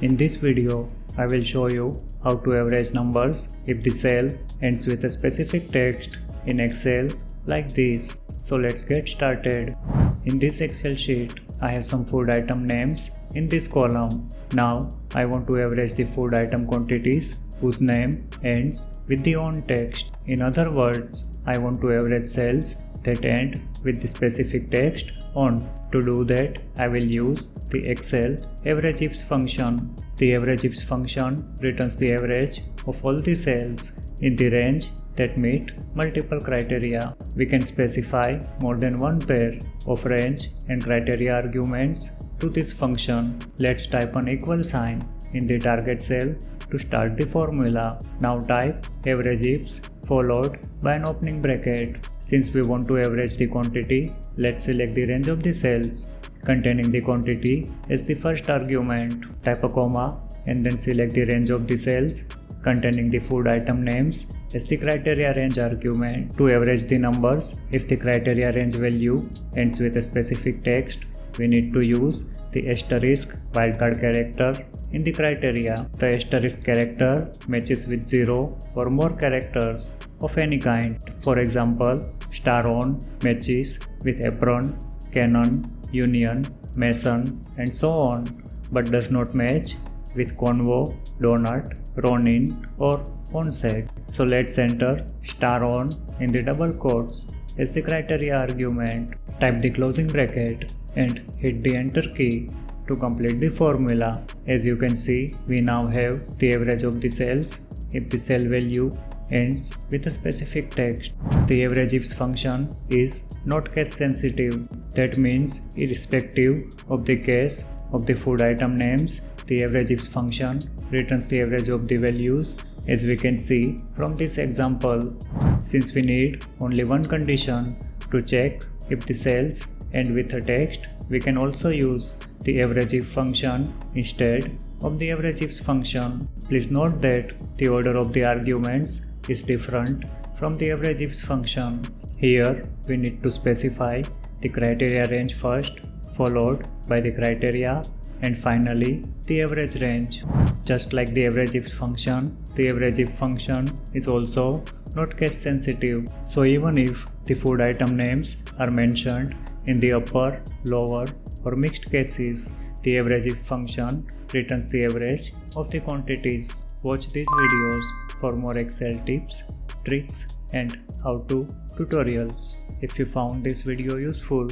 In this video, I will show you how to average numbers if the cell ends with a specific text in Excel like this. So let's get started. In this Excel sheet, I have some food item names in this column. Now, I want to average the food item quantities whose name ends with the on text. In other words, I want to average cells that end with the specific text on. To do that, I will use the Excel averageIfs function. The averageIfs function returns the average of all the cells in the range that meet multiple criteria. We can specify more than one pair of range and criteria arguments to this function. Let's type an equal sign in the target cell to start the formula. Now type averageIfs followed by an opening bracket. Since we want to average the quantity, let's select the range of the cells containing the quantity as the first argument. Type a comma and then select the range of the cells containing the food item names as the criteria range argument. To average the numbers, if the criteria range value ends with a specific text, we need to use the asterisk wildcard character in the criteria. The asterisk character matches with 0 or more characters of any kind. For example, star on matches with apron, cannon, union, mason, and so on, but does not match with convo, donut, ronin, or onset. So let's enter star on in the double quotes as the criteria argument. Type the closing bracket and hit the enter key to complete the formula. As you can see, we now have the average of the cells if the cell value ends with a specific text. The averageIfs function is not case sensitive. That means irrespective of the case of the food item names, the averageIfs function returns the average of the values, as we can see from this example. Since we need only one condition to check if the cells end with a text, we can also use the averageIf function instead of the averageIfs function. Please note that the order of the arguments is different from the averageIfs function. Here, we need to specify the criteria range first, followed by the criteria, and finally the average range. Just like the averageIfs function, the averageIf function is also not case sensitive. So even if the food item names are mentioned in the upper, lower, or mixed cases, the averageIf function returns the average of the quantities. Watch these videos for more Excel tips, tricks, and how-to tutorials. If you found this video useful,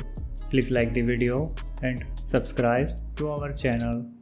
please like the video and subscribe to our channel.